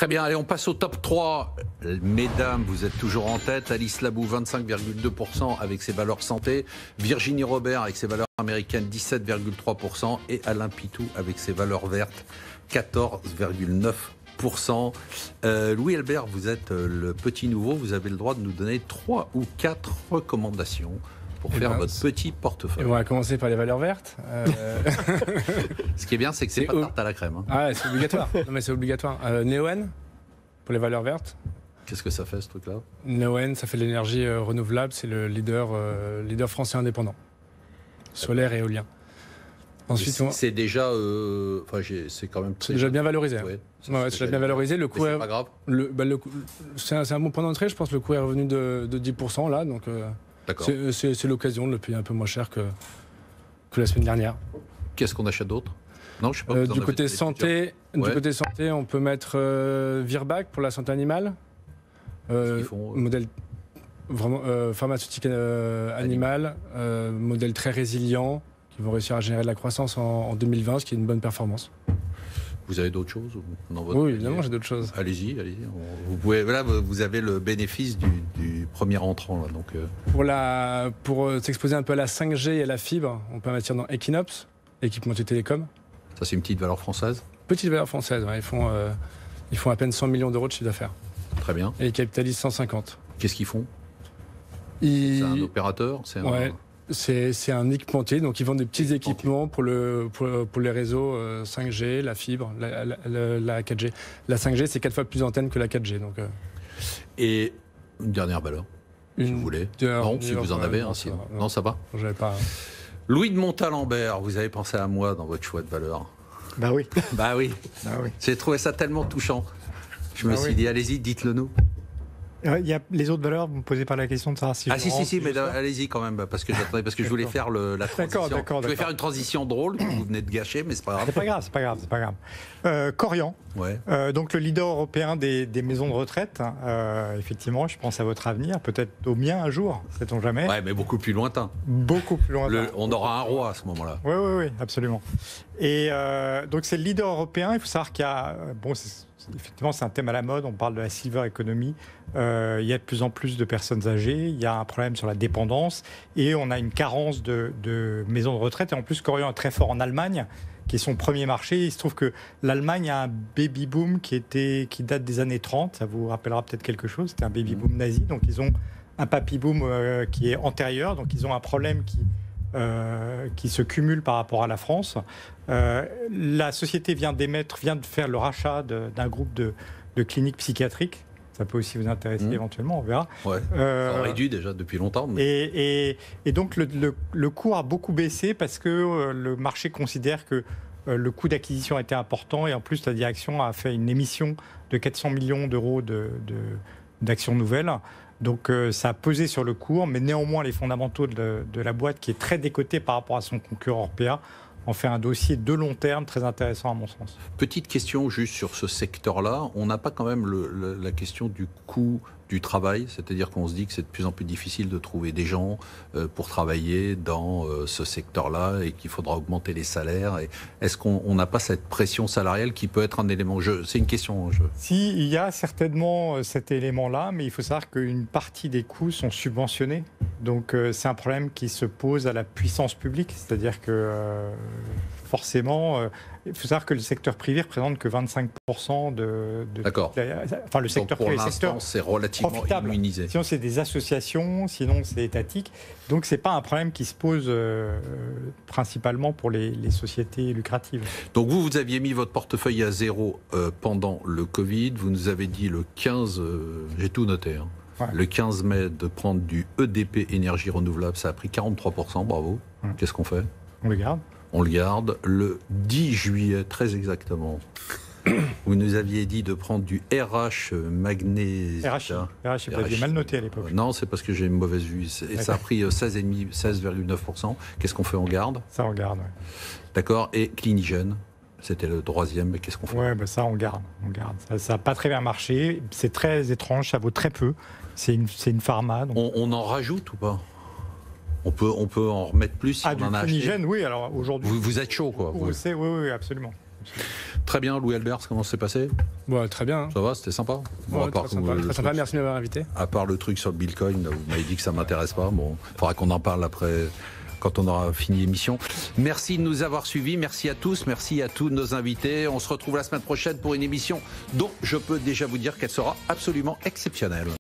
Très bien, allez, on passe au top 3. Mesdames, vous êtes toujours en tête. Alice Labou, 25,2% avec ses valeurs santé. Virginie Robert avec ses valeurs américaines, 17,3%. Et Alain Pitou avec ses valeurs vertes, 14,9%. Louis Albert, vous êtes le petit nouveau. Vous avez le droit de nous donner 3 ou 4 recommandations pour faire votre petit portefeuille. On va commencer par les valeurs vertes. Ce qui est bien, c'est que c'est pas tarte à la crème. Hein. Ah, c'est obligatoire. Non, mais c'est obligatoire. Neoen, pour les valeurs vertes. Qu'est-ce que ça fait, ce truc-là? Neoen, ça fait de l'énergie renouvelable. C'est le leader français indépendant. Solaire et éolien. Ensuite, c'est déjà, c'est quand même c'est déjà bien valorisé. Ouais, c'est déjà bien valorisé. Le coût c'est pas grave. C'est un bon point d'entrée. Je pense que le coût est revenu de 10% là, donc c'est l'occasion de le payer un peu moins cher que la semaine dernière. Qu'est-ce qu'on achète d'autre? Non, je sais pas. Du côté santé, on peut mettre Virbac pour la santé animale. Modèle vraiment pharmaceutique animal, modèle très résilient. Ils vont réussir à générer de la croissance en 2020, ce qui est une bonne performance. Vous avez d'autres choses dans votre Oui, évidemment, j'ai d'autres choses. Allez-y. Vous pouvez, là, vous avez le bénéfice du premier entrant. Là, donc, Pour s'exposer un peu à la 5G et à la fibre, on peut investir dans Equinops, équipementier télécom. Ça, c'est une petite valeur française? Petite valeur française, ouais. Ils font à peine 100 millions d'euros de chiffre d'affaires. Très bien. Et ils capitalisent 150. Qu'est-ce qu'ils font? C'est un opérateur? C'est un équipementier, donc ils vendent des petits équipements pour les réseaux 5G, la fibre, la 4G. La 5G, c'est 4 fois plus d'antennes que la 4G. Donc, Et une dernière valeur, si vous voulez. Non, si vous en avez. Non, ça va. J'avais pas. Louis de Montalembert, vous avez pensé à moi dans votre choix de valeur? Bah oui. Bah oui. J'ai trouvé ça tellement touchant. Je me suis dit, allez-y, dites-le nous. Il y a les autres valeurs, vous ne me posez pas la question de savoir si si, mais allez-y quand même, parce que je voulais faire la transition. D'accord. Je voulais faire une transition drôle que vous venez de gâcher, mais c'est pas grave. C'est pas grave. Korian, donc le leader européen des maisons de retraite. Effectivement, je pense à votre avenir, peut-être au mien un jour, sait-on jamais. Ouais, mais beaucoup plus lointain. Beaucoup plus lointain. On aura un roi à ce moment-là. Oui, absolument. Et donc c'est le leader européen. Il faut savoir qu'il y a effectivement, c'est un thème à la mode. On parle de la silver economy. Il y a de plus en plus de personnes âgées. Il y a un problème sur la dépendance. Et on a une carence de maisons de retraite. Et en plus, Korian est très fort en Allemagne, qui est son premier marché. Il se trouve que l'Allemagne a un baby-boom qui date des années 30. Ça vous rappellera peut-être quelque chose. C'était un baby-boom nazi. Donc, ils ont un papy-boom qui est antérieur. Donc, ils ont un problème qui se cumule par rapport à la France. La société vient de faire le rachat d'un groupe de cliniques psychiatriques. Ça peut aussi vous intéresser éventuellement, on verra. Ouais. Ça aurait dû déjà depuis longtemps. Mais... Et donc le cours a beaucoup baissé parce que le marché considère que le coût d'acquisition était important et en plus la direction a fait une émission de 400 millions d'euros d'actions nouvelles. Donc ça a pesé sur le cours, mais néanmoins les fondamentaux de la boîte, qui est très décotée par rapport à son concurrent européen, en fait un dossier de long terme très intéressant à mon sens. Petite question juste sur ce secteur-là. On n'a pas quand même la question du coût du travail, c'est-à-dire qu'on se dit que c'est de plus en plus difficile de trouver des gens pour travailler dans ce secteur-là et qu'il faudra augmenter les salaires. Est-ce qu'on n'a pas cette pression salariale qui peut être un élément? C'est une question. Si, il y a certainement cet élément-là, mais il faut savoir qu'une partie des coûts sont subventionnés. Donc c'est un problème qui se pose à la puissance publique, c'est-à-dire que forcément, il faut savoir que le secteur privé représente que 25% D'accord. Enfin, le secteur donc pour privé, c'est relativement immunisé. Sinon, c'est des associations, sinon c'est étatique. Donc, c'est pas un problème qui se pose principalement pour les sociétés lucratives. Donc, vous aviez mis votre portefeuille à zéro pendant le Covid. Vous nous avez dit le 15, j'ai tout noté, hein. Ouais. Le 15 mai de prendre du EDP énergie renouvelable. Ça a pris 43%, bravo. Qu'est-ce qu'on fait? On le garde. On le garde. Le 10 juillet, très exactement, vous nous aviez dit de prendre du RH Magnésia. RH, vous aviez mal noté à l'époque. Non, c'est parce que j'ai une mauvaise vue. Et ça a pris 16,9%. Qu'est-ce qu'on fait? On garde? Ça, on garde, oui. D'accord. Et Clinigen, c'était le troisième, mais qu'est-ce qu'on fait? Ouais, ça, on garde. Ça n'a pas très bien marché. C'est très étrange, ça vaut très peu. C'est une pharma. Donc... On en rajoute ou pas? On peut en remettre plus si on en a acheté. Oui, alors aujourd'hui. Vous êtes chaud, quoi. Oui, absolument. Très bien, Louis Albers, comment ça s'est passé? Très bien. Ça va, c'était sympa. Très sympa, merci de m'avoir invité. À part le truc sur le Bitcoin, là, vous m'avez dit que ça ne m'intéresse pas. Bon, il faudra qu'on en parle après, quand on aura fini l'émission. Merci de nous avoir suivis, merci à tous, merci à tous nos invités. On se retrouve la semaine prochaine pour une émission dont je peux déjà vous dire qu'elle sera absolument exceptionnelle.